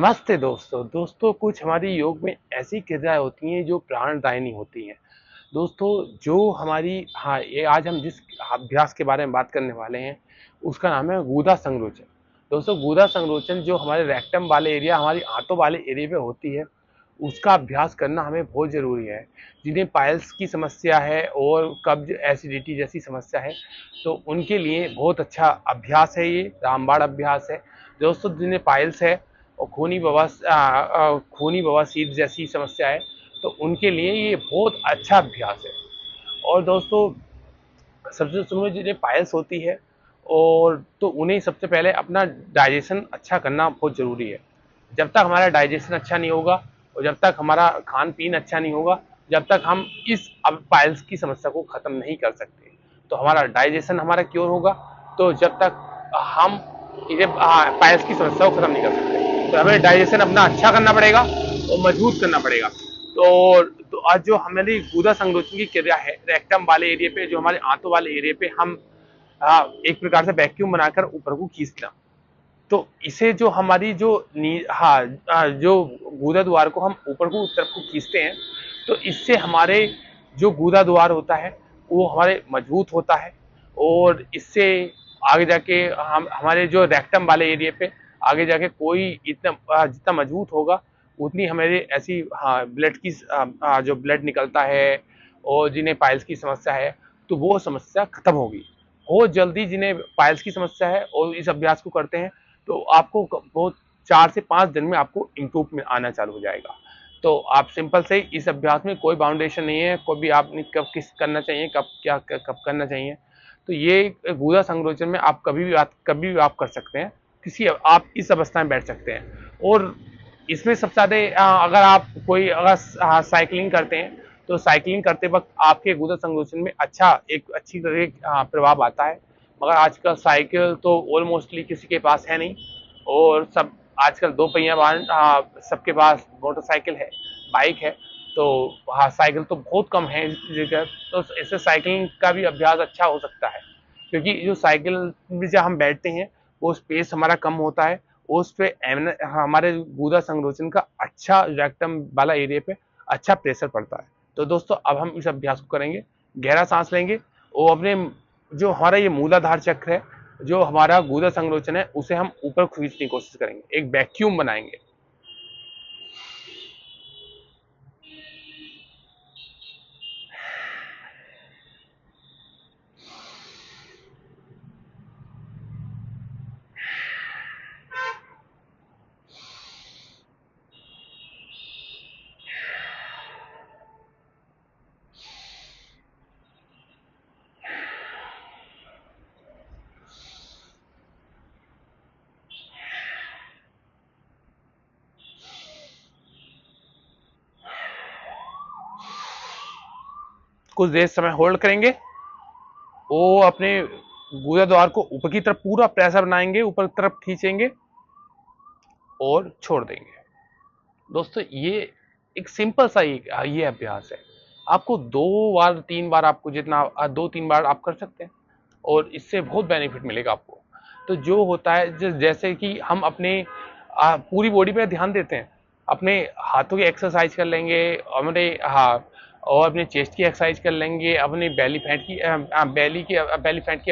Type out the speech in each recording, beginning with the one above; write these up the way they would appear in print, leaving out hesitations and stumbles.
नमस्ते दोस्तों कुछ हमारी योग में ऐसी क्रियाएं होती हैं जो प्राणदायिनी होती हैं। दोस्तों जो हमारी ये आज हम जिस अभ्यास के बारे में बात करने वाले हैं उसका नाम है गुदा संकोचन। दोस्तों गुदा संकोचन जो हमारे रेक्टम वाले एरिया हमारी आंतों वाले एरिया पे होती है उसका अभ्यास करना हमें बहुत ज़रूरी है। जिन्हें पाइल्स की समस्या है और कब्ज एसिडिटी जैसी समस्या है तो उनके लिए बहुत अच्छा अभ्यास है, ये रामबाण अभ्यास है। दोस्तों जिन्हें पाइल्स है और खूनी बवासीर जैसी समस्या है तो उनके लिए ये बहुत अच्छा अभ्यास है। और दोस्तों सबसे शुरू में जिन्हें पाइल्स होती है और तो उन्हें सबसे पहले अपना डाइजेशन अच्छा करना बहुत ज़रूरी है। जब तक हमारा डाइजेशन अच्छा नहीं होगा और जब तक हमारा खान पीन अच्छा नहीं होगा, जब तक हम इस अब पाइल्स की समस्या को ख़त्म नहीं कर सकते। तो हमारा डाइजेशन हमारा क्योर होगा, तो जब तक हम ये पाइल्स की समस्या को ख़त्म नहीं कर सकते। तो हमें डाइजेशन अपना अच्छा करना पड़ेगा और मजबूत करना पड़ेगा। तो आज जो हमारी गुदा संकोचन की क्रिया है रेक्टम वाले एरिया पे, जो हमारे आंतों वाले एरिया पे हम एक प्रकार से वैक्यूम बनाकर ऊपर को खींचना। तो इसे जो हमारी जो जो गुदा द्वार को हम ऊपर को तरफ को खींचते हैं तो इससे हमारे जो गुदा द्वार होता है वो हमारे मजबूत होता है। और इससे आगे जाके हम हमारे जो रेक्टम वाले एरिया पे आगे जाके कोई इतना जितना मजबूत होगा उतनी हमारे ऐसी ब्लड की जो ब्लड निकलता है और जिन्हें पाइल्स की समस्या है तो वो समस्या खत्म होगी बहुत जल्दी। जिन्हें पाइल्स की समस्या है और इस अभ्यास को करते हैं तो आपको बहुत 4 से 5 दिन में आपको इम्प्रूवमेंट आना चालू हो जाएगा। तो आप सिंपल से इस अभ्यास में कोई बाउंडेशन नहीं है, कोई भी आपने कब किस करना चाहिए, कब करना चाहिए। तो ये गुदा संकोचन में आप कभी भी आप कर सकते हैं, किसी आप इस अवस्था में बैठ सकते हैं। और इसमें सबसे ज़्यादा अगर आप कोई अगर साइकिलिंग करते हैं तो साइकिलिंग करते वक्त आपके गुदा संकोचन में एक अच्छी तरह प्रभाव आता है। मगर आजकल साइकिल तो ऑलमोस्टली किसी के पास है नहीं और सब आजकल दो पहिया वाहन सबके पास मोटरसाइकिल है, बाइक है। तो साइकिल तो बहुत कम है इस जगह। तो इससे साइकिलिंग का भी अभ्यास अच्छा हो सकता है, क्योंकि जो साइकिल में जब हम बैठते हैं वो स्पेस हमारा कम होता है और उस पे हमारे गुदा संकोचन का अच्छा रेक्टम वाला एरिया पे अच्छा प्रेशर पड़ता है। तो दोस्तों अब हम इस अभ्यास को करेंगे, गहरा सांस लेंगे और अपने जो हमारा ये मूलाधार चक्र है, जो हमारा गुदा संकोचन है, उसे हम ऊपर खींचने की कोशिश करेंगे, एक वैक्यूम बनाएंगे। कुछ देर समय होल्ड करेंगे, वो अपने गुदा द्वार को ऊपर की तरफ पूरा प्रेशर बनाएंगे, ऊपर की तरफ खींचेंगे और छोड़ देंगे। दोस्तों ये एक सिंपल सा ये अभ्यास है। आपको 2 बार 3 बार, आपको जितना 2-3 बार आप कर सकते हैं और इससे बहुत बेनिफिट मिलेगा आपको। तो जो होता है जैसे कि हम अपने पूरी बॉडी पे ध्यान देते हैं, अपने हाथों की एक्सरसाइज कर लेंगे, अपने और अपने चेस्ट की एक्सरसाइज कर लेंगे, अपने बेली फैट की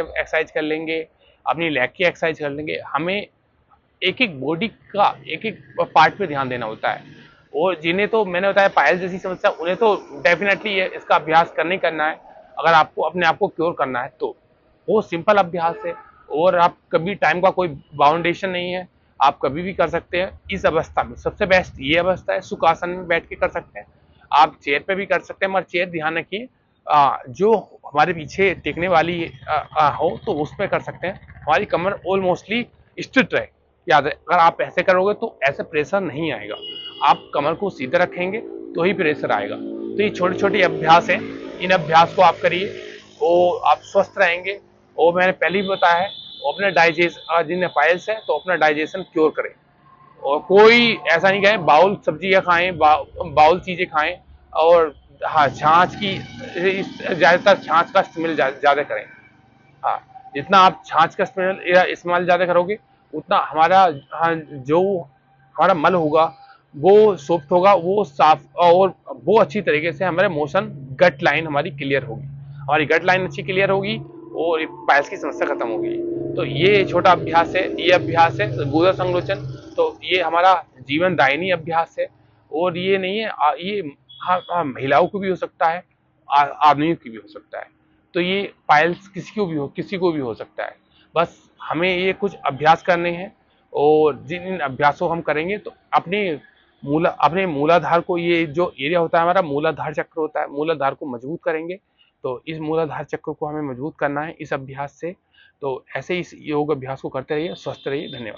एक्सरसाइज कर लेंगे, अपनी लेग की एक्सरसाइज कर लेंगे। हमें एक एक बॉडी का एक एक पार्ट पे ध्यान देना होता है। और जिन्हें तो मैंने बताया पायल जैसी समस्या, उन्हें तो डेफिनेटली ये इसका अभ्यास करना ही करना है अगर आपको अपने आप को क्योर करना है तो। वो सिंपल अभ्यास है और आप कभी टाइम का कोई बाउंडेशन नहीं है, आप कभी भी कर सकते हैं। इस अवस्था में सबसे बेस्ट ये अवस्था है, सुखासन में बैठ के कर सकते हैं, आप चेयर पे भी कर सकते हैं। मगर चेयर ध्यान रखिए जो हमारे पीछे टेकने वाली हो तो उस पर कर सकते हैं, हमारी कमर ऑलमोस्टली स्ट्रिट रहे। याद है, अगर आप ऐसे करोगे तो ऐसे प्रेशर नहीं आएगा, आप कमर को सीधे रखेंगे तो ही प्रेशर आएगा। तो ये छोटे छोटे अभ्यास हैं, इन अभ्यास को आप करिए और आप स्वस्थ रहेंगे। और मैंने पहले ही बताया है, अपने डाइजेशन जिन्हें पाइल्स है तो अपना डाइजेशन क्योर करें और कोई ऐसा नहीं कहें बाउल सब्जियां खाएं, बाउल चीजें खाएं। और छाछ की ज्यादातर छाछ का इस्तेमाल ज्यादा करें। हाँ, जितना आप छाछ का इस्तेमाल ज्यादा करोगे उतना हमारा जो हमारा मल होगा वो सॉफ्ट होगा, वो साफ, और वो अच्छी तरीके से हमारे मोशन गट लाइन हमारी क्लियर होगी, हमारी गट लाइन अच्छी क्लियर होगी और पाइल्स की समस्या खत्म होगी। तो ये छोटा अभ्यास है, ये अभ्यास है गुदा संकोचन। तो ये हमारा जीवन दायिनी अभ्यास है, और ये नहीं है ये महिलाओं को भी हो सकता है, आदमियों की भी हो सकता है। तो ये पाइल्स किसी को भी हो सकता है। बस हमें ये कुछ अभ्यास करने हैं, और जिन इन अभ्यासों हम करेंगे तो अपने मूलाधार को, ये जो एरिया होता है हमारा मूलाधार चक्र होता है, मूलाधार को मजबूत करेंगे। तो इस मूलाधार चक्र को हमें मजबूत करना है इस अभ्यास से। तो ऐसे इस योग अभ्यास को करते रहिए, स्वस्थ रहिए। धन्यवाद।